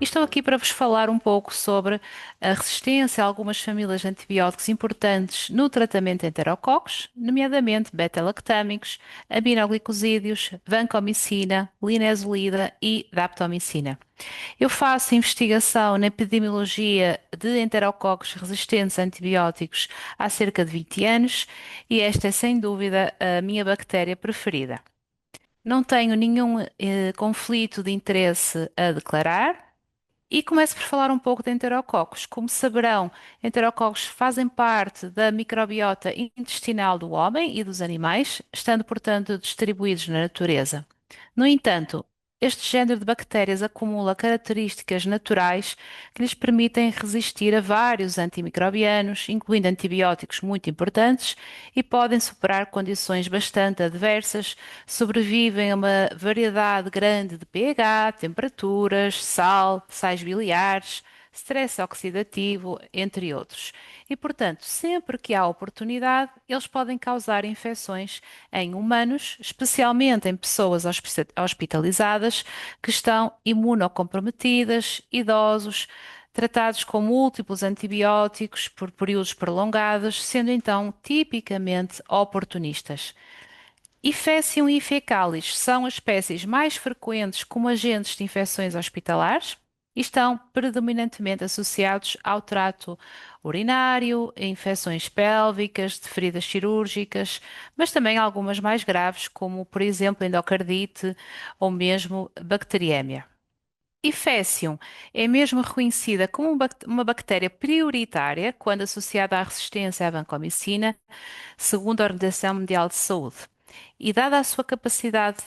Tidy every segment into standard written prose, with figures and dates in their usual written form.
Estou aqui para vos falar um pouco sobre a resistência a algumas famílias de antibióticos importantes no tratamento de enterococos, nomeadamente beta-lactâmicos, aminoglicosídeos, vancomicina, linezolida e daptomicina. Eu faço investigação na epidemiologia de enterococos resistentes a antibióticos há cerca de 20 anos e esta é sem dúvida a minha bactéria preferida. Não tenho nenhum conflito de interesse a declarar. E começo por falar um pouco de enterococos. Como saberão, enterococos fazem parte da microbiota intestinal do homem e dos animais, estando, portanto, distribuídos na natureza. No entanto, este género de bactérias acumula características naturais que lhes permitem resistir a vários antimicrobianos, incluindo antibióticos muito importantes, e podem superar condições bastante adversas, sobrevivem a uma variedade grande de pH, temperaturas, sal, sais biliares, stress oxidativo, entre outros. E, portanto, sempre que há oportunidade, eles podem causar infecções em humanos, especialmente em pessoas hospitalizadas que estão imunocomprometidas, idosos, tratados com múltiplos antibióticos por períodos prolongados, sendo então tipicamente oportunistas. Ifécium e Fecalis são as espécies mais frequentes como agentes de infecções hospitalares e estão predominantemente associados ao trato urinário, a infecções pélvicas, de feridas cirúrgicas, mas também algumas mais graves, como, por exemplo, endocardite ou mesmo bacteriémia. Ifécium é mesmo reconhecida como uma bactéria prioritária quando associada à resistência à vancomicina, segundo a Organização Mundial de Saúde. E dada a sua capacidade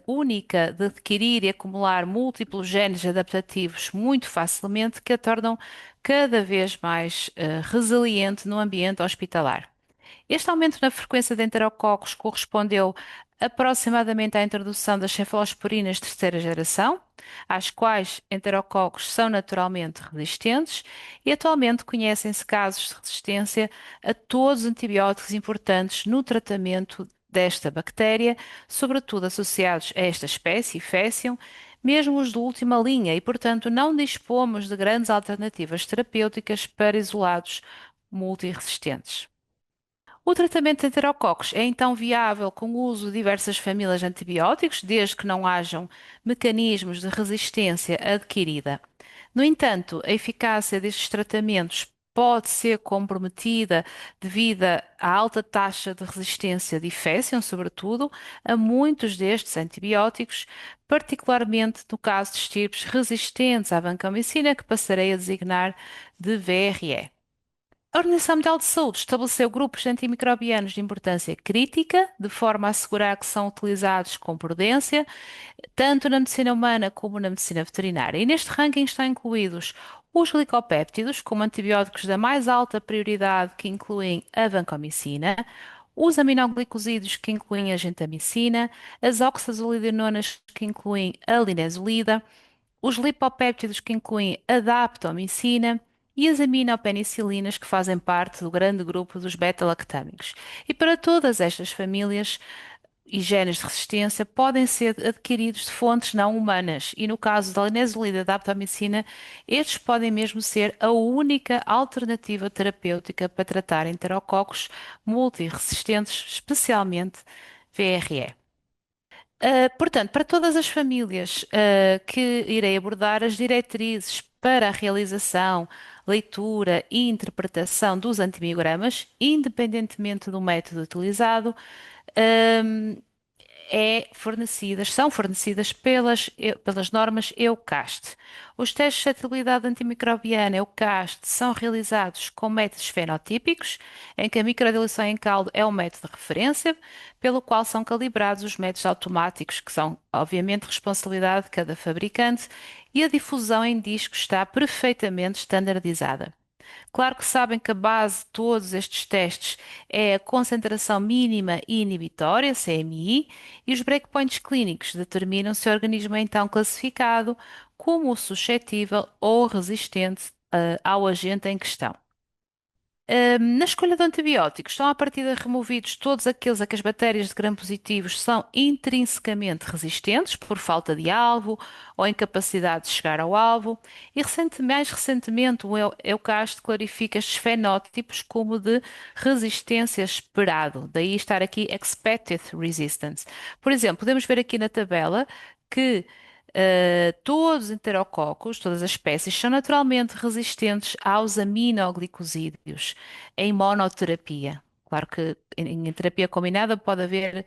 única de adquirir e acumular múltiplos genes adaptativos muito facilmente, que a tornam cada vez mais resiliente no ambiente hospitalar. Este aumento na frequência de enterococos correspondeu aproximadamente à introdução das cefalosporinas de terceira geração, às quais enterococos são naturalmente resistentes, e atualmente conhecem-se casos de resistência a todos os antibióticos importantes no tratamento desta bactéria, sobretudo associados a esta espécie, Faecium, mesmo os de última linha, e portanto não dispomos de grandes alternativas terapêuticas para isolados multiresistentes. O tratamento de enterococos é então viável com o uso de diversas famílias de antibióticos, desde que não hajam mecanismos de resistência adquirida. No entanto, a eficácia destes tratamentos pode ser comprometida devido à alta taxa de resistência de infecção, sobretudo, a muitos destes antibióticos, particularmente no caso de estirpes resistentes à vancomicina, que passarei a designar de VRE. A Organização Mundial de Saúde estabeleceu grupos de antimicrobianos de importância crítica, de forma a assegurar que são utilizados com prudência, tanto na medicina humana como na medicina veterinária. E neste ranking estão incluídos os glicopéptidos, como antibióticos da mais alta prioridade, que incluem a vancomicina, os aminoglicosídeos, que incluem a gentamicina, as oxazolidinonas, que incluem a linezolida, os lipopéptidos, que incluem a daptomicina, e as aminopenicilinas, que fazem parte do grande grupo dos beta-lactâmicos. E para todas estas famílias e genes de resistência podem ser adquiridos de fontes não humanas, e no caso da linezolida e da daptomicina, estes podem mesmo ser a única alternativa terapêutica para tratar enterococos multiresistentes, especialmente VRE. Portanto, para todas as famílias que irei abordar, as diretrizes para a realização, leitura e interpretação dos antimiogramas, independentemente do método utilizado, ahm, são fornecidas pelas normas EUCAST. Os testes de suscetibilidade antimicrobiana EUCAST são realizados com métodos fenotípicos, em que a microdeleção em caldo é o método de referência, pelo qual são calibrados os métodos automáticos, que são, obviamente, responsabilidade de cada fabricante, e a difusão em disco está perfeitamente standardizada. Claro que sabem que a base de todos estes testes é a concentração mínima e inibitória, CMI, e os breakpoints clínicos determinam se o organismo é então classificado como suscetível ou resistente, ao agente em questão. Na escolha de antibióticos, estão à partida removidos todos aqueles a que as bactérias de gram-positivos são intrinsecamente resistentes por falta de alvo ou incapacidade de chegar ao alvo. E mais recentemente, o Eucast clarifica estes fenótipos como de resistência esperado, daí estar aqui expected resistance. Por exemplo, podemos ver aqui na tabela que todos os enterococos, todas as espécies, são naturalmente resistentes aos aminoglicosídeos em monoterapia. Claro que em terapia combinada pode haver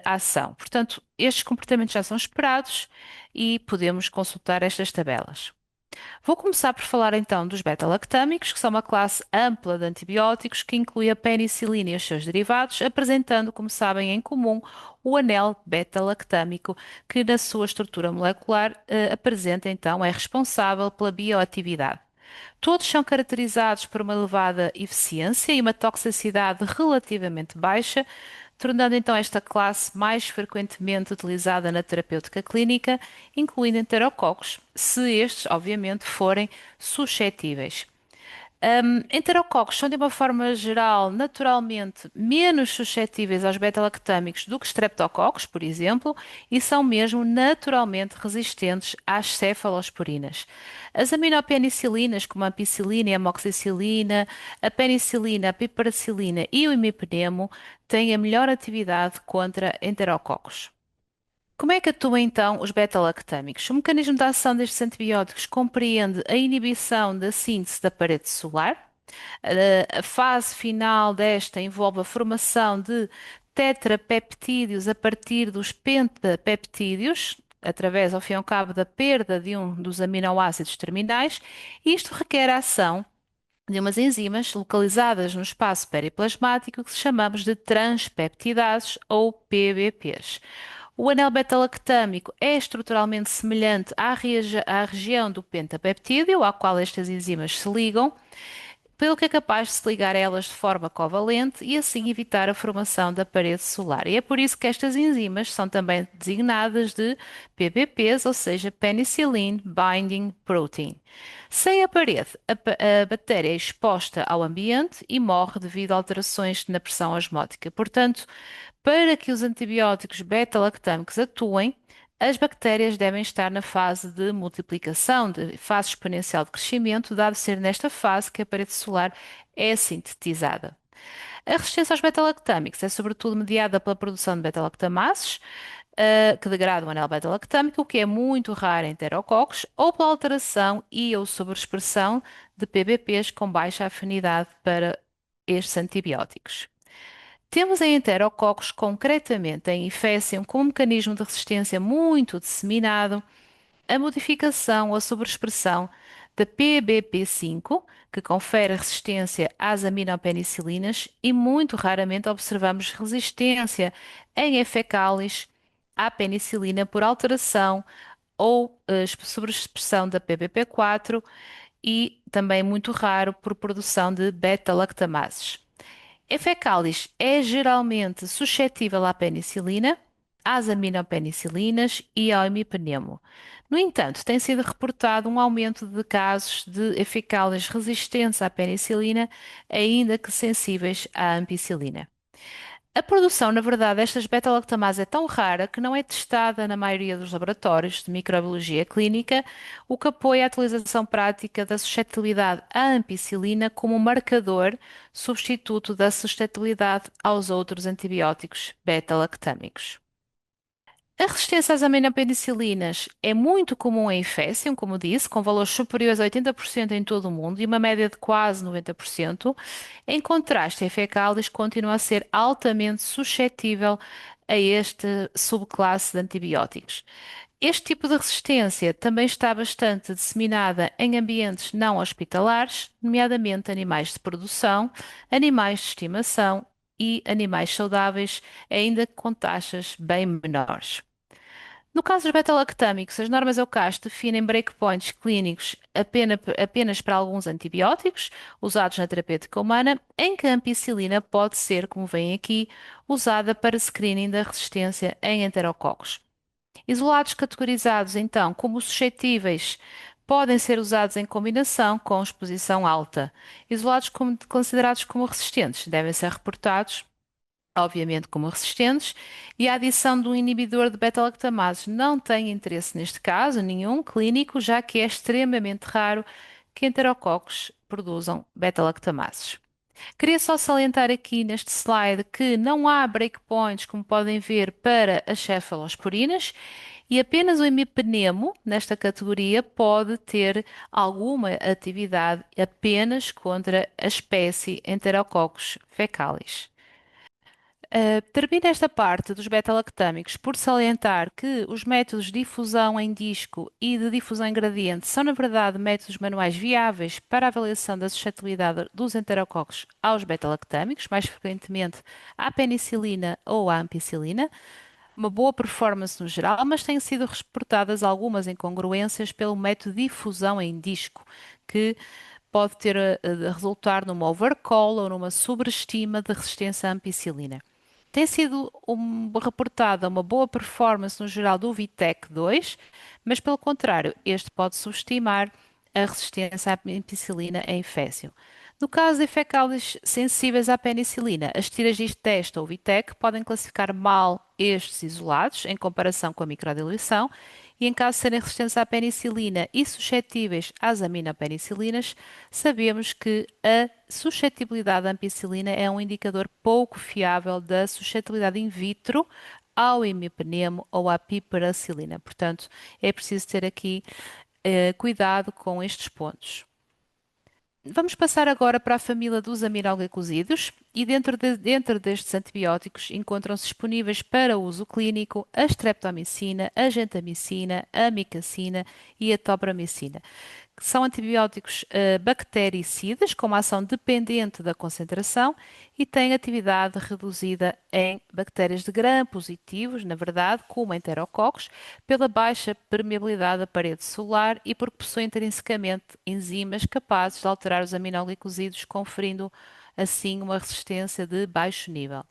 ação. Portanto, estes comportamentos já são esperados e podemos consultar estas tabelas. Vou começar por falar então dos beta-lactâmicos, que são uma classe ampla de antibióticos que inclui a penicilina e os seus derivados, apresentando, como sabem, em comum o anel beta-lactâmico, que na sua estrutura molecular apresenta então, é responsável pela bioatividade. Todos são caracterizados por uma elevada eficiência e uma toxicidade relativamente baixa, tornando então esta classe mais frequentemente utilizada na terapêutica clínica, incluindo enterococos, se estes, obviamente, forem suscetíveis. Enterococos são, de uma forma geral, naturalmente menos suscetíveis aos beta-lactâmicos do que streptococos, por exemplo, e são mesmo naturalmente resistentes às cefalosporinas. As aminopenicilinas, como a ampicilina e a amoxicilina, a penicilina, a piperacilina e o imipenemo, têm a melhor atividade contra enterococos. Como é que atuam então os beta-lactâmicos? O mecanismo de ação destes antibióticos compreende a inibição da síntese da parede celular. A fase final desta envolve a formação de tetrapeptídeos a partir dos pentapeptídeos, através, ao fim e ao cabo, da perda de um dos aminoácidos terminais. Isto requer a ação de umas enzimas localizadas no espaço periplasmático que chamamos de transpeptidases ou PBPs. O anel beta-lactâmico é estruturalmente semelhante à região do pentapeptídeo, à qual estas enzimas se ligam, pelo que é capaz de se ligar a elas de forma covalente e assim evitar a formação da parede celular. E é por isso que estas enzimas são também designadas de PBPs, ou seja, Penicillin Binding Protein. Sem a parede, a bactéria é exposta ao ambiente e morre devido a alterações na pressão osmótica. Portanto, para que os antibióticos beta-lactâmicos atuem, as bactérias devem estar na fase de multiplicação, de fase exponencial de crescimento, dado ser nesta fase que a parede celular é sintetizada. A resistência aos beta-lactâmicos é sobretudo mediada pela produção de beta-lactamases, que degradam o anel beta-lactâmico, o que é muito raro em enterococos, ou pela alteração e ou sobreexpressão de PBPs com baixa afinidade para estes antibióticos. Temos em enterococos, concretamente em Ifécium, com um mecanismo de resistência muito disseminado, a modificação ou a sobreexpressão da PBP5, que confere resistência às aminopenicilinas, e muito raramente observamos resistência em E. fecalis à penicilina por alteração ou sobreexpressão da PBP4 e também muito raro por produção de beta-lactamases. Efecalis é geralmente suscetível à penicilina, às aminopenicilinas e ao imipenemo. No entanto, tem sido reportado um aumento de casos de eficalis resistentes à penicilina, ainda que sensíveis à ampicilina. A produção, na verdade, destas beta-lactamases é tão rara que não é testada na maioria dos laboratórios de microbiologia clínica, o que apoia a utilização prática da suscetibilidade à ampicilina como um marcador substituto da suscetibilidade aos outros antibióticos beta-lactâmicos. A resistência às aminopenicilinas é muito comum em Efécium, como disse, com valores superiores a 80% em todo o mundo e uma média de quase 90%. Em contraste, a E. fecalis continua a ser altamente suscetível a esta subclasse de antibióticos. Este tipo de resistência também está bastante disseminada em ambientes não hospitalares, nomeadamente animais de produção, animais de estimação e animais saudáveis, ainda com taxas bem menores. No caso dos beta-lactâmicos, as normas EUCAS definem breakpoints clínicos apenas para alguns antibióticos usados na terapêutica humana, em que a ampicilina pode ser, como vem aqui, usada para screening da resistência em enterococos. Isolados categorizados, então, como suscetíveis Podem ser usados em combinação com exposição alta. Isolados considerados como resistentes, devem ser reportados obviamente como resistentes, e a adição de um inibidor de beta-lactamases não tem interesse neste caso, nenhum clínico, já que é extremamente raro que enterococos produzam beta-lactamases. Queria só salientar aqui neste slide que não há breakpoints, como podem ver, para as cefalosporinas e apenas o imipenemo, nesta categoria, pode ter alguma atividade apenas contra a espécie Enterococcus fecalis. Termino esta parte dos beta-lactâmicos por salientar que os métodos de difusão em disco e de difusão em gradiente são, na verdade, métodos manuais viáveis para a avaliação da suscetibilidade dos enterococos aos beta-lactâmicos, mais frequentemente à penicilina ou à ampicilina. Uma boa performance no geral, mas têm sido reportadas algumas incongruências pelo método de difusão em disco, que pode ter a resultar numa overcall ou numa sobreestima de resistência à ampicilina. Tem sido reportada uma boa performance no geral do VTEC 2, mas pelo contrário, este pode subestimar a resistência à ampicilina em féceo. No caso de fecalis sensíveis à penicilina, as tiras de teste ou VTEC podem classificar mal estes isolados em comparação com a microdiluição e em caso de serem resistentes à penicilina e suscetíveis às aminopenicilinas, sabemos que a suscetibilidade à ampicilina é um indicador pouco fiável da suscetibilidade in vitro ao imipenemo ou à piperacilina. Portanto, é preciso ter aqui cuidado com estes pontos. Vamos passar agora para a família dos aminoglicosídeos e dentro destes antibióticos encontram-se disponíveis para uso clínico a streptomicina, a gentamicina, a amicacina e a tobramicina, que são antibióticos bactericidas com uma ação dependente da concentração e têm atividade reduzida em bactérias de gram-positivos, na verdade, como enterococos, pela baixa permeabilidade da parede celular e porque possuem intrinsecamente enzimas capazes de alterar os aminoglicosídeos, conferindo assim uma resistência de baixo nível.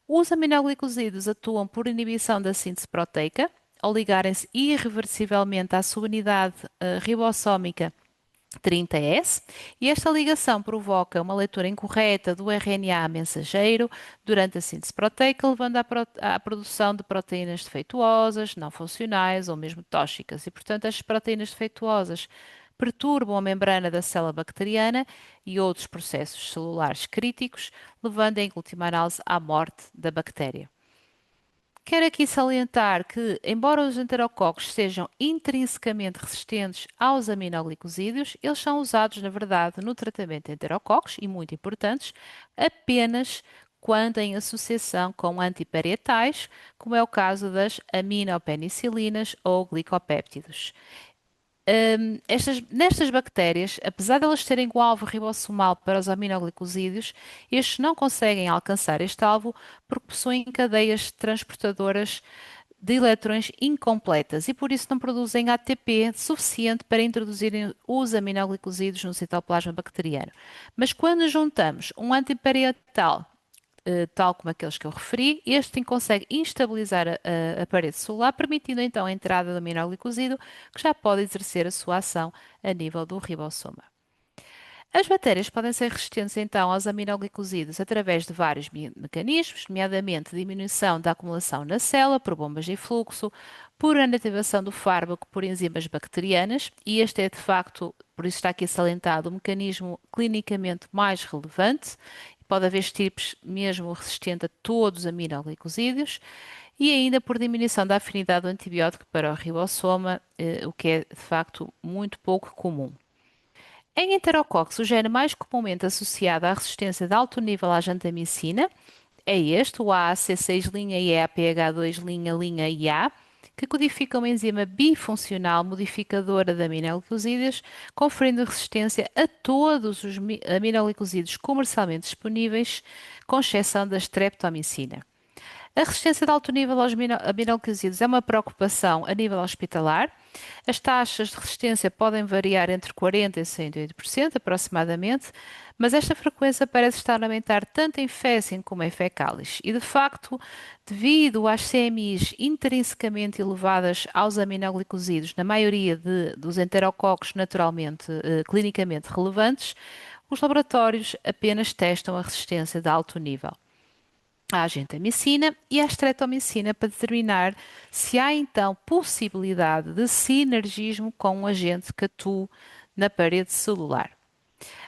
Os aminoglicosídeos atuam por inibição da síntese proteica, ao ligarem-se irreversivelmente à subunidade ribossómica 30S, e esta ligação provoca uma leitura incorreta do RNA mensageiro durante a síntese proteica, levando à produção de proteínas defeituosas, não funcionais ou mesmo tóxicas. E, portanto, estas proteínas defeituosas perturbam a membrana da célula bacteriana e outros processos celulares críticos, levando, em última análise, à morte da bactéria. Quero aqui salientar que, embora os enterococos sejam intrinsecamente resistentes aos aminoglicosídeos, eles são usados, na verdade, no tratamento de enterococos, e muito importantes, apenas quando em associação com antiparietais, como é o caso das aminopenicilinas ou glicopéptidos. Nestas bactérias, apesar de elas terem o alvo ribossomal para os aminoglicosídeos, estes não conseguem alcançar este alvo porque possuem cadeias transportadoras de eletrões incompletas e por isso não produzem ATP suficiente para introduzirem os aminoglicosídeos no citoplasma bacteriano. Mas quando juntamos um antiparietal tal como aqueles que eu referi, este consegue instabilizar a parede celular, permitindo então a entrada do aminoglicosídeo, que já pode exercer a sua ação a nível do ribossoma. As bactérias podem ser resistentes então aos aminoglicosídeos através de vários mecanismos, nomeadamente diminuição da acumulação na célula por bombas de fluxo, por inativação do fármaco por enzimas bacterianas, e este é de facto, por isso está aqui salientado, o mecanismo clinicamente mais relevante. Pode haver tipos mesmo resistente a todos os aminoglicosídeos e ainda por diminuição da afinidade do antibiótico para o ribossoma, o que é de facto muito pouco comum. Em enterococos, o gene mais comumente associado à resistência de alto nível à gentamicina é este, o AAC6' e APH2'-A, que codifica uma enzima bifuncional modificadora de aminoglicosídeos, conferindo resistência a todos os aminoglicosídeos comercialmente disponíveis, com exceção da streptomicina. A resistência de alto nível aos aminoglicosídeos é uma preocupação a nível hospitalar, As taxas de resistência podem variar entre 40% e 108% aproximadamente, mas esta frequência parece estar a aumentar tanto em Fecin como em fecalis. E de facto, devido às CMIs intrinsecamente elevadas aos aminoglicosídeos, na maioria dos enterococos naturalmente, clinicamente relevantes, os laboratórios apenas testam a resistência de alto nível à gentamicina e à streptomicina para determinar se há então possibilidade de sinergismo com um agente que atue na parede celular.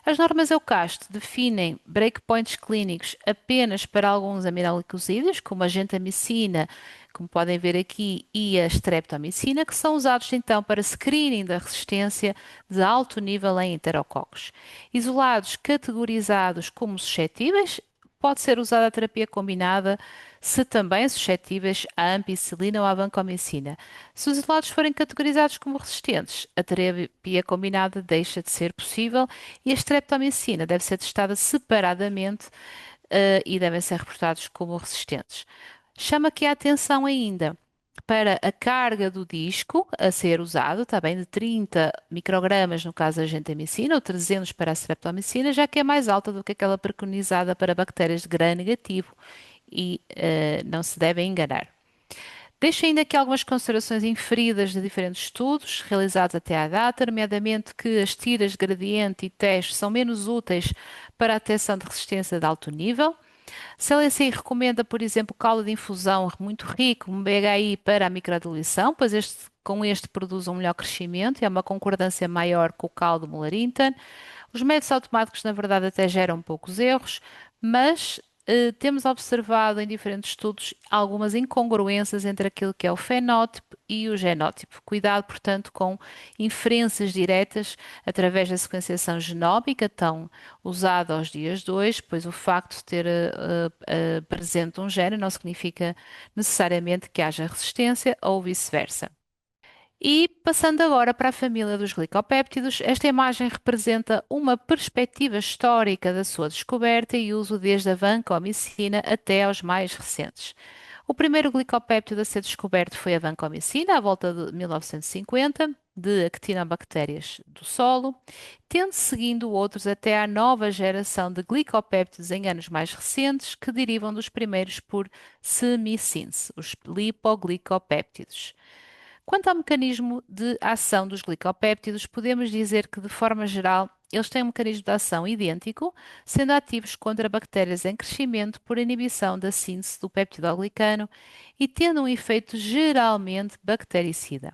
As normas EUCAST definem breakpoints clínicos apenas para alguns aminoglicosídeos, como a gentamicina, como podem ver aqui, e a streptomicina, que são usados então para screening da resistência de alto nível em enterococos. Isolados categorizados como suscetíveis, pode ser usada a terapia combinada se também suscetíveis à ampicilina ou à vancomicina. Se os isolados forem categorizados como resistentes, a terapia combinada deixa de ser possível e a streptomicina deve ser testada separadamente, e devem ser reportados como resistentes. Chama aqui a atenção ainda para a carga do disco a ser usado, está bem, de 30 microgramas no caso da gentamicina ou 300 para a streptomicina, já que é mais alta do que aquela preconizada para bactérias de gram negativo e não se devem enganar. Deixo ainda aqui algumas considerações inferidas de diferentes estudos realizados até à data, nomeadamente que as tiras de gradiente e teste são menos úteis para a detecção de resistência de alto nível. CLSI recomenda, por exemplo, caldo de infusão muito rico, um BHI para a microdiluição, pois com este produz um melhor crescimento e há uma concordância maior com o caldo Mullarintan. Os métodos automáticos, na verdade, até geram poucos erros, mas temos observado em diferentes estudos algumas incongruências entre aquilo que é o fenótipo e o genótipo. Cuidado, portanto, com inferências diretas através da sequenciação genómica, tão usada aos dias de hoje, pois o facto de ter presente um gene não significa necessariamente que haja resistência ou vice-versa. E passando agora para a família dos glicopéptidos, esta imagem representa uma perspectiva histórica da sua descoberta e uso desde a vancomicina até aos mais recentes. O primeiro glicopéptido a ser descoberto foi a vancomicina, à volta de 1950, de actinobactérias do solo, tendo seguindo outros até à nova geração de glicopéptidos em anos mais recentes, que derivam dos primeiros por semicíntese, os lipoglicopéptidos. Quanto ao mecanismo de ação dos glicopéptidos, podemos dizer que, de forma geral, eles têm um mecanismo de ação idêntico, sendo ativos contra bactérias em crescimento por inibição da síntese do peptidoglicano e tendo um efeito geralmente bactericida.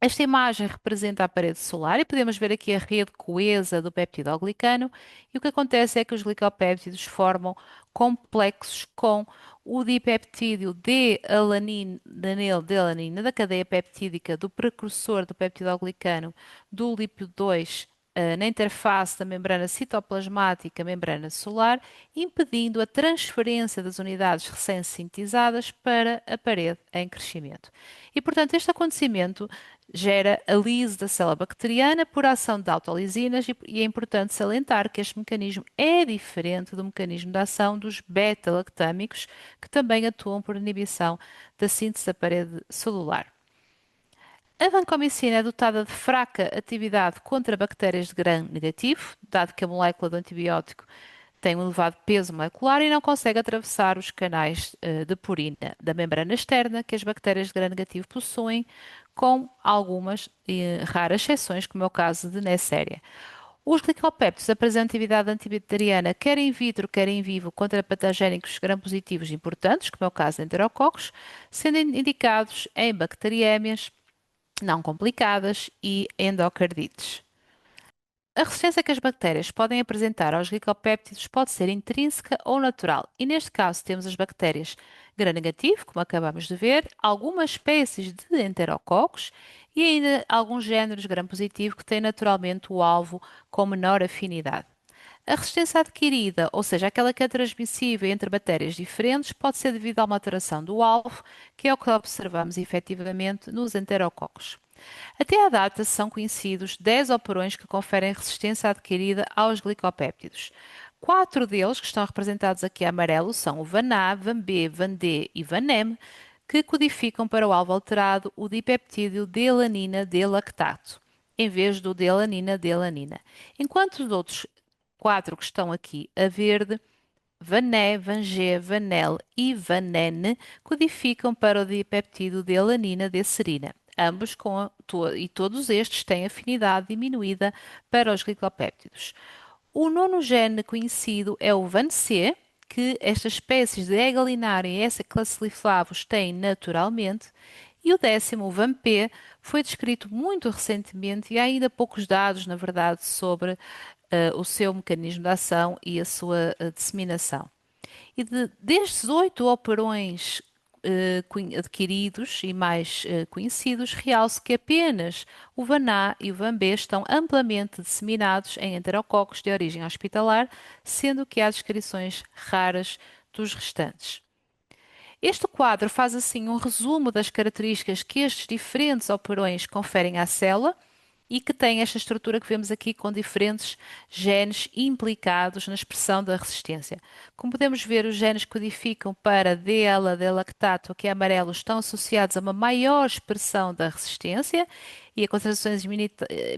Esta imagem representa a parede solar e podemos ver aqui a rede coesa do peptidoglicano e o que acontece é que os glicopéptidos formam complexos com o dipeptídeo D-alanina da cadeia peptídica do precursor do peptidoglicano do lípido 2 na interface da membrana citoplasmática membrana solar, impedindo a transferência das unidades recém-sintetizadas para a parede em crescimento. E, portanto, este acontecimento gera a lise da célula bacteriana por ação de autolisinas e é importante salientar que este mecanismo é diferente do mecanismo de ação dos beta-lactâmicos, que também atuam por inibição da síntese da parede celular. A vancomicina é dotada de fraca atividade contra bactérias de gram negativo, dado que a molécula do antibiótico tem um elevado peso molecular e não consegue atravessar os canais de purina da membrana externa que as bactérias de gram negativo possuem, com algumas raras exceções, como é o caso de Neisseria. Os glicopéptidos apresentam atividade antibacteriana quer in vitro, quer in vivo contra patogénicos gram-positivos importantes, como é o caso de enterococos, sendo indicados em bacteriémias não complicadas e endocardites. A resistência que as bactérias podem apresentar aos glicopéptidos pode ser intrínseca ou natural, e neste caso temos as bactérias gram-negativo, como acabamos de ver, algumas espécies de enterococos e ainda alguns géneros gram-positivo que têm naturalmente o alvo com menor afinidade. A resistência adquirida, ou seja, aquela que é transmissível entre bactérias diferentes, pode ser devido a uma alteração do alvo, que é o que observamos efetivamente nos enterococos. Até à data são conhecidos 10 operões que conferem resistência adquirida aos glicopéptidos. 4 deles, que estão representados aqui em amarelo, são o VAN-A, VAN-B, VAN-D e VAN-M, que codificam para o alvo alterado o dipeptídeo D-alanina D-lactato, em vez do D-alanina D-alanina. Enquanto os outros quatro que estão aqui a verde, Vané, Vangé, Vanel e Vanene codificam para o dipeptídeo de alanina de serina. Ambos e todos estes têm afinidade diminuída para os glicopéptidos. O nono gene conhecido é o VAN-C, que estas espécies de Egalinária e S-classiflavos têm naturalmente, e o décimo, o VAN-P, foi descrito muito recentemente e há ainda poucos dados, na verdade, sobre o seu mecanismo de ação e a sua disseminação. E destes 8 operões adquiridos e mais conhecidos, realce que apenas o VAN-A e o VAN-B estão amplamente disseminados em enterococos de origem hospitalar, sendo que há descrições raras dos restantes. Este quadro faz assim um resumo das características que estes diferentes operões conferem à célula e que tem esta estrutura que vemos aqui com diferentes genes implicados na expressão da resistência. Como podemos ver, os genes que codificam para DL, D-lactato, que é amarelo, estão associados a uma maior expressão da resistência e a concentrações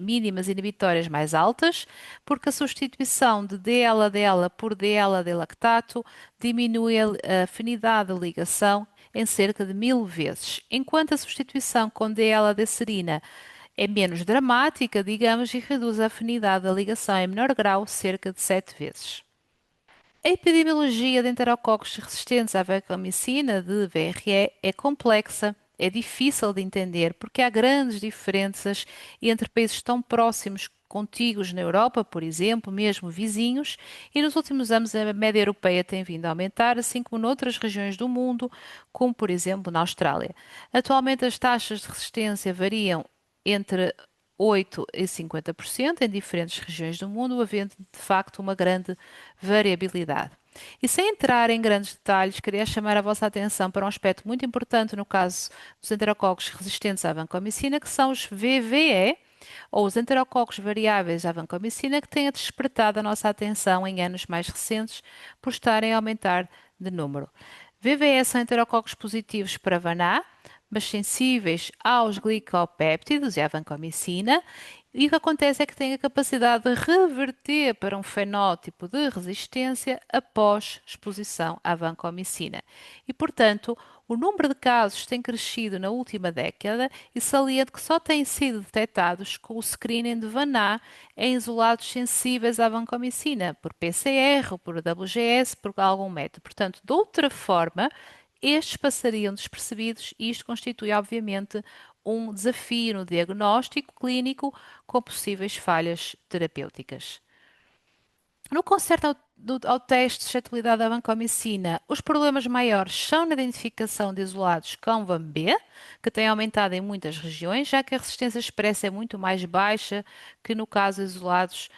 mínimas inibitórias mais altas, porque a substituição de DL-DL por DL-D-lactato diminui a afinidade de ligação em cerca de 1000 vezes, enquanto a substituição com DL-D-serina é menos dramática, digamos, e reduz a afinidade da ligação em menor grau, cerca de 7 vezes. A epidemiologia de enterococos resistentes à vancomicina de VRE é complexa, é difícil de entender porque há grandes diferenças entre países tão próximos contíguos na Europa, por exemplo, mesmo vizinhos, e nos últimos anos a média europeia tem vindo a aumentar, assim como noutras regiões do mundo, como por exemplo na Austrália. Atualmente as taxas de resistência variam entre 8% e 50% em diferentes regiões do mundo, havendo de facto uma grande variabilidade. E sem entrar em grandes detalhes, queria chamar a vossa atenção para um aspecto muito importante no caso dos enterococos resistentes à vancomicina, que são os VVE, ou os enterococos variáveis à vancomicina, que têm despertado a nossa atenção em anos mais recentes por estarem a aumentar de número. VVE são enterococos positivos para VANA, mas sensíveis aos glicopéptidos e à vancomicina, e o que acontece é que têm a capacidade de reverter para um fenótipo de resistência após exposição à vancomicina. E, portanto, o número de casos tem crescido na última década e saliento que só têm sido detectados com o screening de VANA em isolados sensíveis à vancomicina, por PCR ou por WGS, por algum método. Portanto, de outra forma, estes passariam despercebidos e isto constitui, obviamente, um desafio no diagnóstico clínico com possíveis falhas terapêuticas. No que concerne ao teste de suscetibilidade à vancomicina, os problemas maiores são na identificação de isolados com VAM-B, que tem aumentado em muitas regiões, já que a resistência expressa é muito mais baixa que no caso de isolados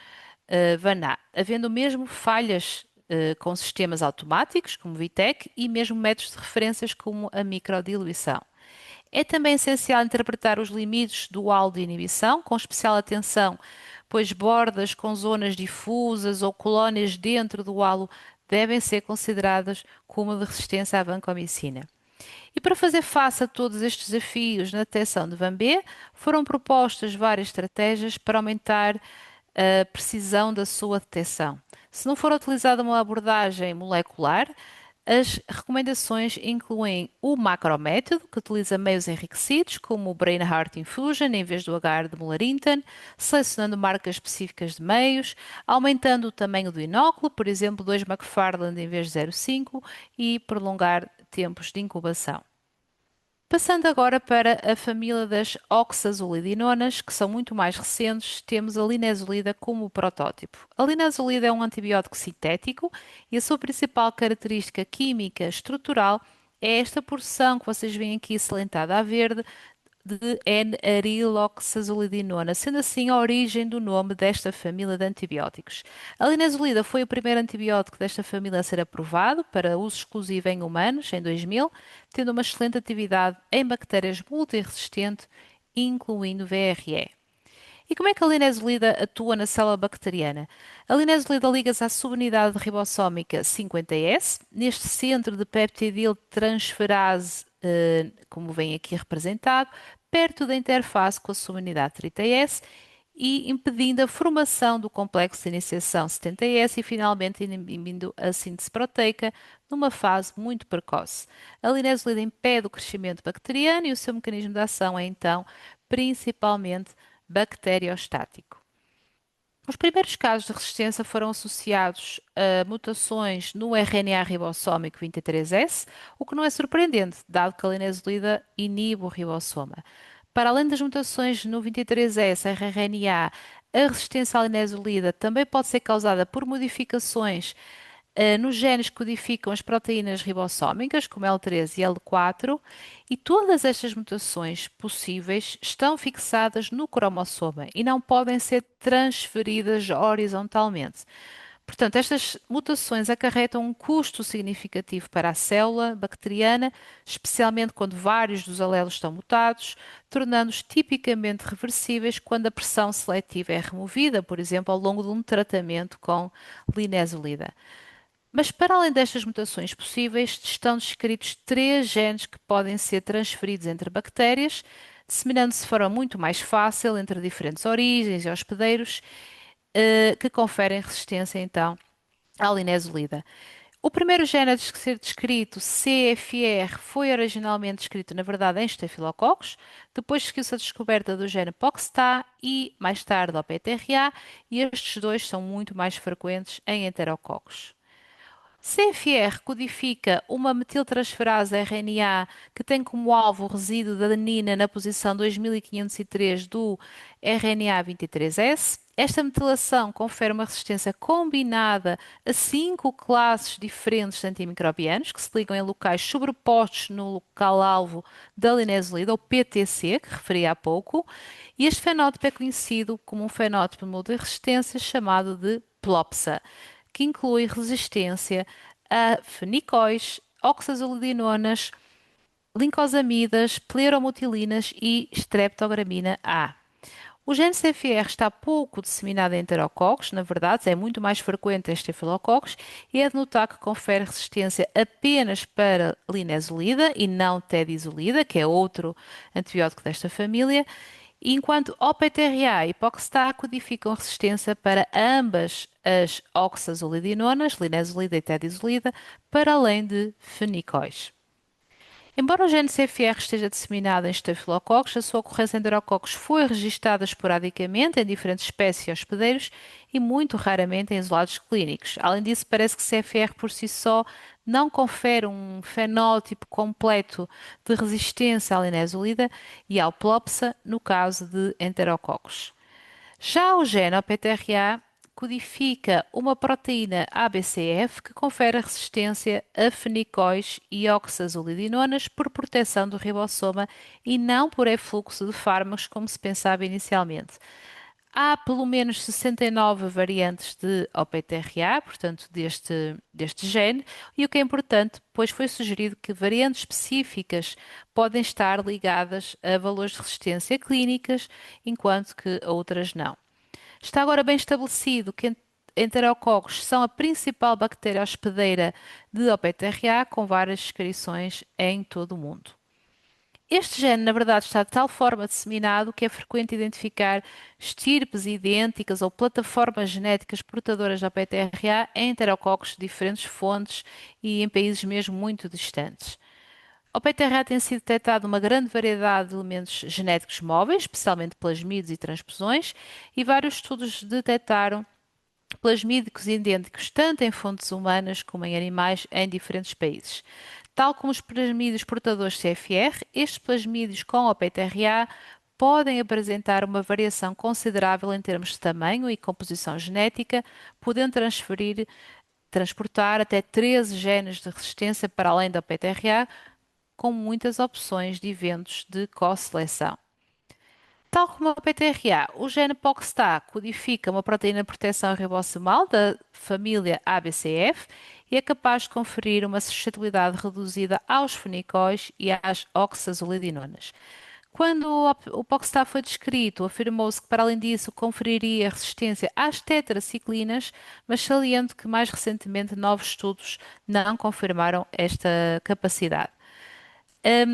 VAN-A, havendo mesmo falhas com sistemas automáticos, como VITEC, e mesmo métodos de referências como a microdiluição. É também essencial interpretar os limites do halo de inibição, com especial atenção, pois bordas com zonas difusas ou colónias dentro do halo devem ser consideradas como de resistência à vancomicina. E para fazer face a todos estes desafios na detecção de VAM-B, foram propostas várias estratégias para aumentar a precisão da sua detecção. Se não for utilizada uma abordagem molecular, as recomendações incluem o macrométodo, que utiliza meios enriquecidos, como o Brain Heart Infusion em vez do Agar de Muller-Hinton, selecionando marcas específicas de meios, aumentando o tamanho do inóculo, por exemplo, 2 McFarland em vez de 0,5, e prolongar tempos de incubação. Passando agora para a família das oxazolidinonas, que são muito mais recentes, temos a linezolida como protótipo. A linezolida é um antibiótico sintético e a sua principal característica química estrutural é esta porção que vocês veem aqui salientada a verde de N-ariloxazolidinona, sendo assim a origem do nome desta família de antibióticos. A linezolida foi o primeiro antibiótico desta família a ser aprovado para uso exclusivo em humanos em 2000, tendo uma excelente atividade em bactérias multiresistentes, incluindo VRE. E como é que a linezolida atua na célula bacteriana? A linezolida liga-se à subunidade ribossómica 50S, neste centro de peptidiltransferase como vem aqui representado, perto da interface com a sua unidade 30S e impedindo a formação do complexo de iniciação 70S e finalmente inibindo a síntese proteica numa fase muito precoce. A linezolida impede o crescimento bacteriano e o seu mecanismo de ação é então principalmente bacteriostático. Os primeiros casos de resistência foram associados a mutações no RNA ribossómico 23S, o que não é surpreendente, dado que a linezolida inibe o ribossoma. Para além das mutações no 23S, rRNA, a resistência à linezolida também pode ser causada por modificações nos genes que codificam as proteínas ribossómicas, como L3 e L4, e todas estas mutações possíveis estão fixadas no cromossoma e não podem ser transferidas horizontalmente. Portanto, estas mutações acarretam um custo significativo para a célula bacteriana, especialmente quando vários dos alelos estão mutados, tornando-os tipicamente reversíveis quando a pressão seletiva é removida, por exemplo, ao longo de um tratamento com linezolida. Mas para além destas mutações possíveis, estão descritos três genes que podem ser transferidos entre bactérias, disseminando-se de forma muito mais fácil entre diferentes origens e hospedeiros, que conferem resistência então à linezolida. O primeiro gene a ser descrito, CFR, foi originalmente descrito, na verdade, em estafilococos, depois seguiu-se a descoberta do gene POXTA e, mais tarde, ao PTRA, e estes dois são muito mais frequentes em enterococos. CFR codifica uma metiltransferase RNA que tem como alvo o resíduo da adenina na posição 2503 do RNA 23S. Esta metilação confere uma resistência combinada a 5 classes diferentes de antimicrobianos que se ligam em locais sobrepostos no local-alvo da linezolida, ou PTC, que referi há pouco, e este fenótipo é conhecido como um fenótipo multirresistência chamado de PLOPSA, que inclui resistência a fenicóis, oxazolidinonas, lincosamidas, pleromutilinas e streptogramina A. O gene CFR está pouco disseminado em enterococos, na verdade, é muito mais frequente em estafilococos e é de notar que confere resistência apenas para linezolida e não tedizolida, que é outro antibiótico desta família, enquanto OPTRA e POXTA codificam resistência para ambas as oxazolidinonas, linezolida e tedizolida, para além de fenicóis. Embora o gene CFR esteja disseminado em estafilococos, a sua ocorrência em enterococos foi registada esporadicamente em diferentes espécies e hospedeiros e muito raramente em isolados clínicos. Além disso, parece que CFR por si só não confere um fenótipo completo de resistência à linezolida e ao Plopsa no caso de enterococos. Já o gene OPTRA codifica uma proteína ABCF que confere resistência a fenicóis e oxazolidinonas por proteção do ribossoma e não por efluxo de fármacos como se pensava inicialmente. Há pelo menos 69 variantes de OPTRA, portanto, deste gene, e o que é importante, pois foi sugerido que variantes específicas podem estar ligadas a valores de resistência clínicas, enquanto que outras não. Está agora bem estabelecido que enterococos são a principal bactéria hospedeira de OPTRA, com várias descrições em todo o mundo. Este gene, na verdade, está de tal forma disseminado que é frequente identificar estirpes idênticas ou plataformas genéticas portadoras de OPTRA em enterococos de diferentes fontes e em países mesmo muito distantes. Ao PTRA tem sido detectado uma grande variedade de elementos genéticos móveis, especialmente plasmídios e transposões, e vários estudos detectaram plasmídicos idênticos tanto em fontes humanas como em animais em diferentes países. Tal como os plasmídios portadores CFR, estes plasmídios com OPTRA podem apresentar uma variação considerável em termos de tamanho e composição genética, podendo transportar até 13 genes de resistência para além da OPTRA, com muitas opções de eventos de co-seleção. Tal como a PTRA, o gene POXTA codifica uma proteína de proteção ribossomal da família ABCF e é capaz de conferir uma suscetibilidade reduzida aos fenicóis e às oxazolidinonas. Quando o POXTA foi descrito, afirmou-se que, para além disso, conferiria resistência às tetraciclinas, mas saliento que mais recentemente novos estudos não confirmaram esta capacidade.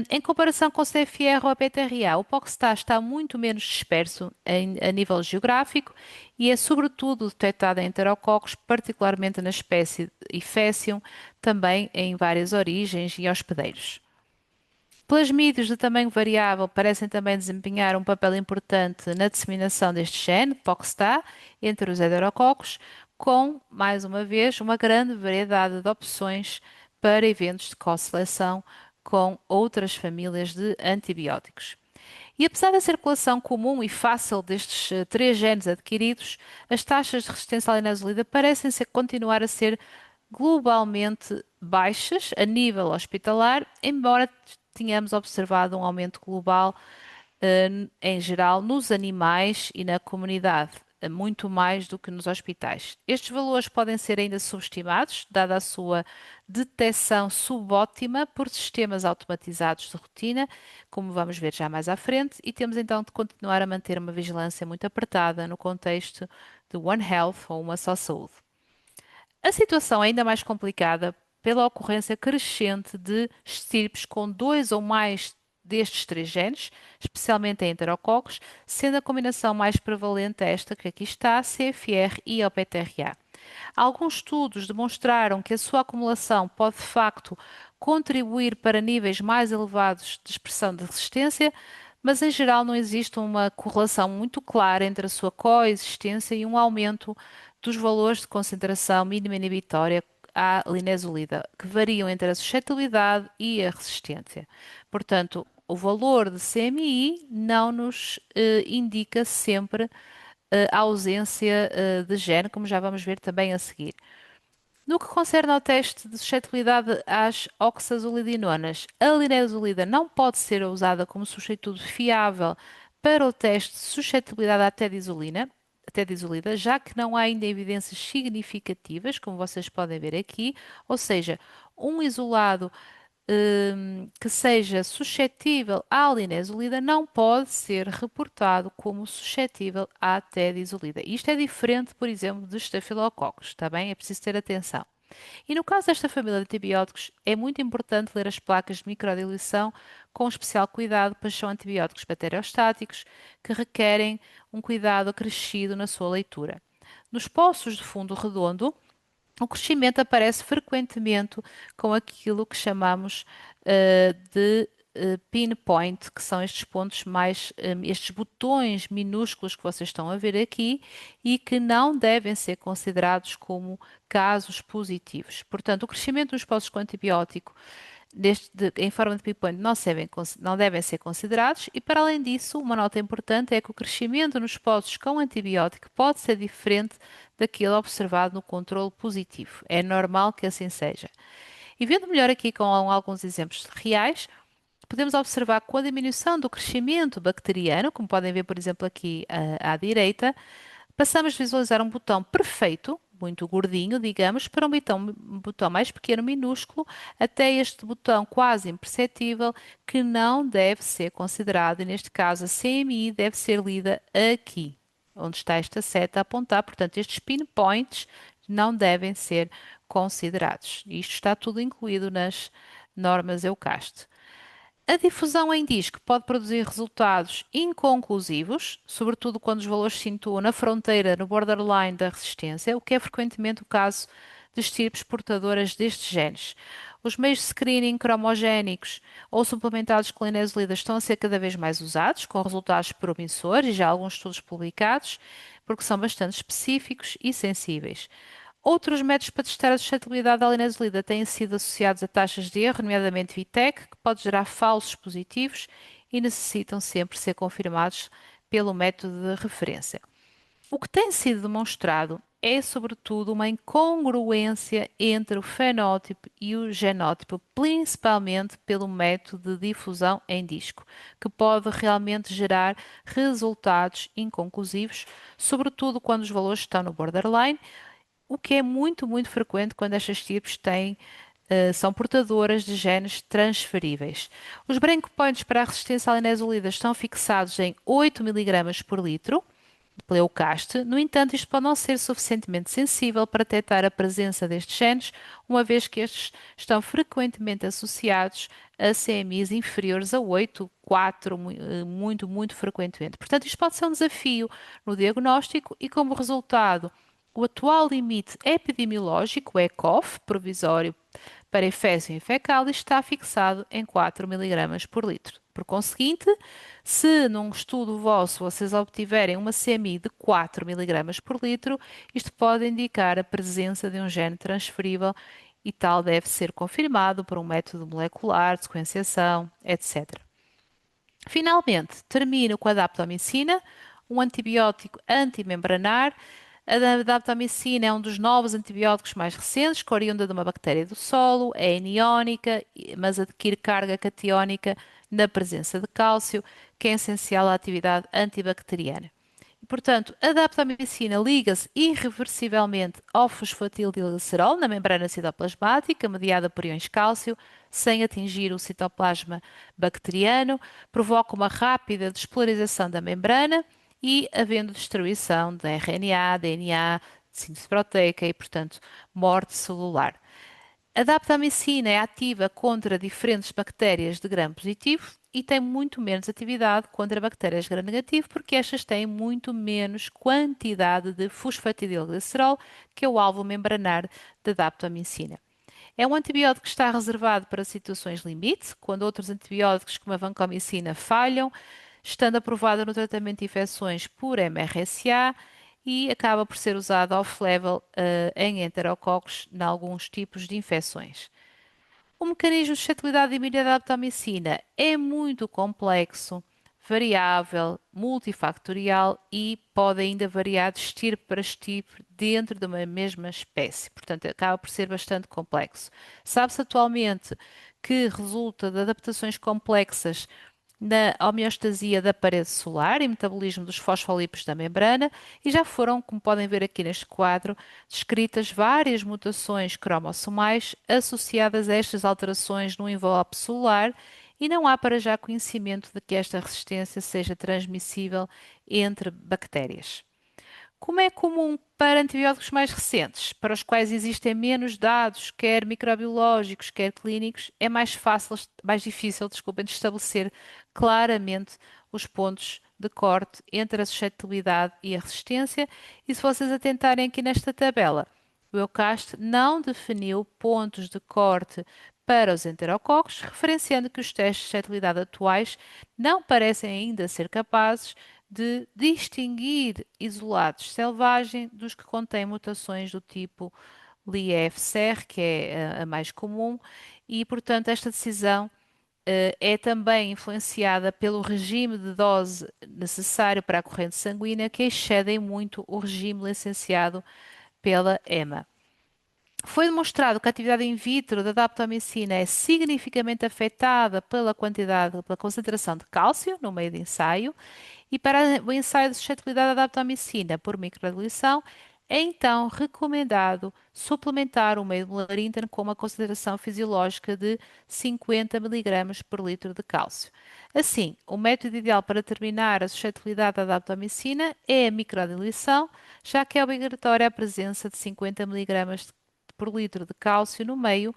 Em comparação com o CFR ou a PTRA, o POC-STAR está muito menos disperso a nível geográfico e é sobretudo detectado em enterococos, particularmente na espécie Ifécium, também em várias origens e hospedeiros. Plasmídeos de tamanho variável parecem também desempenhar um papel importante na disseminação deste gene, POC-STAR, entre os heterococos, com, mais uma vez, uma grande variedade de opções para eventos de co-seleção com outras famílias de antibióticos. E apesar da circulação comum e fácil destes três genes adquiridos, as taxas de resistência à linezolida parecem continuar a ser globalmente baixas a nível hospitalar, embora tenhamos observado um aumento global, em geral, nos animais e na comunidade, muito mais do que nos hospitais. Estes valores podem ser ainda subestimados, dada a sua detecção subótima por sistemas automatizados de rotina, como vamos ver já mais à frente, e temos então de continuar a manter uma vigilância muito apertada no contexto de One Health ou uma só saúde. A situação é ainda mais complicada pela ocorrência crescente de estirpes com dois ou mais destes três genes, especialmente em enterococos, sendo a combinação mais prevalente esta que aqui está, CFR e OPTRA. Alguns estudos demonstraram que a sua acumulação pode de facto contribuir para níveis mais elevados de expressão de resistência, mas em geral não existe uma correlação muito clara entre a sua coexistência e um aumento dos valores de concentração mínima inibitória à linezolida, que variam entre a suscetibilidade e a resistência. Portanto, o valor de CMI não nos indica sempre a ausência de gene, como já vamos ver também a seguir. No que concerne ao teste de suscetibilidade às oxazolidinonas, a linezolida não pode ser usada como substituto fiável para o teste de suscetibilidade à tedizolida, já que não há ainda evidências significativas, como vocês podem ver aqui, ou seja, um isolado que seja suscetível à linezolida não pode ser reportado como suscetível à tedizolida. Isto é diferente, por exemplo, dos estafilococos, está bem? É preciso ter atenção. E no caso desta família de antibióticos, é muito importante ler as placas de microdiluição com especial cuidado, pois são antibióticos bacteriostáticos que requerem um cuidado acrescido na sua leitura. Nos poços de fundo redondo, o crescimento aparece frequentemente com aquilo que chamamos de pinpoint, que são estes pontos mais, estes botões minúsculos que vocês estão a ver aqui e que não devem ser considerados como casos positivos. Portanto, o crescimento dos poços com antibiótico em forma de pinpoint não devem ser considerados e, para além disso, uma nota importante é que o crescimento nos poços com antibiótico pode ser diferente daquele observado no controle positivo. É normal que assim seja. E vendo melhor aqui com alguns exemplos reais, podemos observar que com a diminuição do crescimento bacteriano, como podem ver, por exemplo, aqui à direita, passamos a visualizar um botão perfeito, muito gordinho, digamos, para um botão mais pequeno, minúsculo, até este botão quase imperceptível, que não deve ser considerado, e neste caso a CMI deve ser lida aqui, onde está esta seta a apontar, portanto estes pinpoints não devem ser considerados. Isto está tudo incluído nas normas EUCAST. A difusão em disco pode produzir resultados inconclusivos, sobretudo quando os valores se situam na fronteira, no borderline da resistência, o que é frequentemente o caso de estirpes portadoras destes genes. Os meios de screening cromogénicos ou suplementados com linezolida estão a ser cada vez mais usados, com resultados promissores e já alguns estudos publicados, porque são bastante específicos e sensíveis. Outros métodos para testar a suscetibilidade à linezolida têm sido associados a taxas de erro, nomeadamente VTEC, que pode gerar falsos positivos e necessitam sempre ser confirmados pelo método de referência. O que tem sido demonstrado é, sobretudo, uma incongruência entre o fenótipo e o genótipo, principalmente pelo método de difusão em disco, que pode realmente gerar resultados inconclusivos, sobretudo quando os valores estão no borderline, o que é muito, muito frequente quando estas tipos são portadoras de genes transferíveis. Os breakpoints para a resistência à linezolida estão fixados em 8 mg por litro Leucaste. No entanto, isto pode não ser suficientemente sensível para detectar a presença destes genes, uma vez que estes estão frequentemente associados a CMIs inferiores a 8, 4, muito, muito frequentemente. Portanto, isto pode ser um desafio no diagnóstico e, como resultado, o atual limite epidemiológico, o ECOF, provisório para efécio fecal, está fixado em 4 miligramas por litro. Por conseguinte, se num estudo vosso vocês obtiverem uma CMI de 4 miligramas por litro, isto pode indicar a presença de um gene transferível e tal deve ser confirmado por um método molecular, de sequenciação, etc. Finalmente, termino com a daptomicina, um antibiótico antimembranar. A daptomicina é um dos novos antibióticos mais recentes, que oriunda de uma bactéria do solo, é aniónica, mas adquire carga catiónica na presença de cálcio, que é essencial à atividade antibacteriana. E, portanto, a daptomicina liga-se irreversivelmente ao fosfatildilglicerol na membrana citoplasmática, mediada por íons cálcio, sem atingir o citoplasma bacteriano, provoca uma rápida despolarização da membrana e, havendo destruição de RNA, DNA, síntese proteica e, portanto, morte celular. A daptomicina é ativa contra diferentes bactérias de gram positivo e tem muito menos atividade contra bactérias de gram negativo, porque estas têm muito menos quantidade de fosfatidilglicerol, que é o alvo membranar da daptomicina. É um antibiótico que está reservado para situações limite, quando outros antibióticos, como a vancomicina, falham, estando aprovado no tratamento de infecções por MRSA e acaba por ser usado off-label em enterococos em alguns tipos de infecções. O mecanismo de suscetibilidade e imunidade à daptomicina é muito complexo, variável, multifactorial e pode ainda variar de estirpe para estirpe dentro de uma mesma espécie. Portanto, acaba por ser bastante complexo. Sabe-se atualmente que resulta de adaptações complexas na homeostasia da parede solar e metabolismo dos fosfolípidos da membrana, e já foram, como podem ver aqui neste quadro, descritas várias mutações cromossomais associadas a estas alterações no envelope celular, e não há para já conhecimento de que esta resistência seja transmissível entre bactérias. Como é comum para antibióticos mais recentes, para os quais existem menos dados, quer microbiológicos, quer clínicos, é mais fácil, mais difícil, desculpem, de estabelecer claramente os pontos de corte entre a suscetibilidade e a resistência. E se vocês atentarem aqui nesta tabela, o Eucast não definiu pontos de corte para os enterococos, referenciando que os testes de suscetibilidade atuais não parecem ainda ser capazes de distinguir isolados selvagens dos que contêm mutações do tipo LIEF-SER, que é a mais comum, e, portanto, esta decisão é também influenciada pelo regime de dose necessário para a corrente sanguínea, que excedem muito o regime licenciado pela EMA. Foi demonstrado que a atividade in vitro da daptomicina é significativamente afetada pela quantidade, pela concentração de cálcio no meio de ensaio, e para o ensaio de suscetibilidade à daptomicina por microdiluição, é então recomendado suplementar o meio molar interno com uma concentração fisiológica de 50 miligramas por litro de cálcio. Assim, o método ideal para determinar a suscetibilidade à daptomicina é a microdiluição, já que é obrigatória a presença de 50 miligramas por litro de cálcio no meio,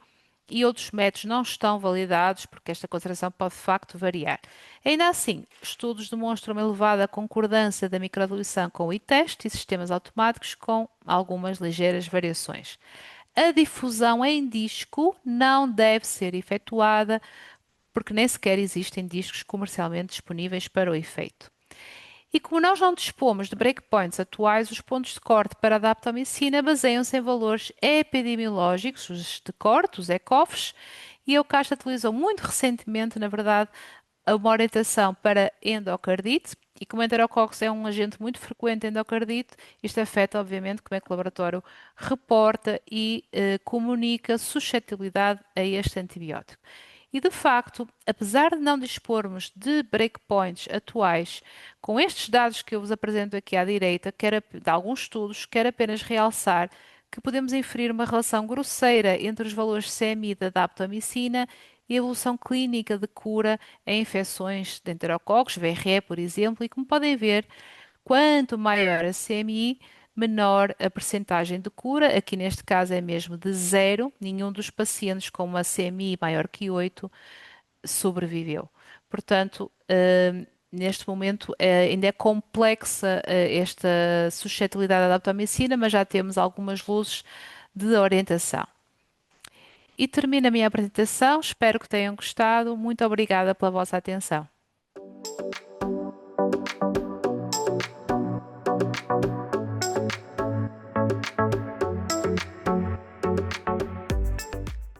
e outros métodos não estão validados porque esta concentração pode de facto variar. Ainda assim, estudos demonstram uma elevada concordância da microdiluição com o e-teste e sistemas automáticos com algumas ligeiras variações. A difusão em disco não deve ser efetuada porque nem sequer existem discos comercialmente disponíveis para o efeito. E como nós não dispomos de breakpoints atuais, os pontos de corte para a daptomicina baseiam-se em valores epidemiológicos, os de corte, os ECOFs, e a Eucasta utilizou muito recentemente, na verdade, uma orientação para endocardite, e como enterococcus é um agente muito frequente em endocardite, isto afeta, obviamente, como é que o laboratório reporta e comunica suscetibilidade a este antibiótico. E de facto, apesar de não dispormos de breakpoints atuais, com estes dados que eu vos apresento aqui à direita, de alguns estudos, quero apenas realçar que podemos inferir uma relação grosseira entre os valores CMI da daptomicina e a evolução clínica de cura em infecções de enterococos, VRE, por exemplo, e como podem ver, Quanto maior a CMI, menor a percentagem de cura. Aqui neste caso é mesmo de zero. Nenhum dos pacientes com uma CMI maior que 8 sobreviveu. Portanto, neste momento ainda é complexa esta suscetibilidade à daptomicina, mas já temos algumas luzes de orientação. E termino a minha apresentação. Espero que tenham gostado. Muito obrigada pela vossa atenção.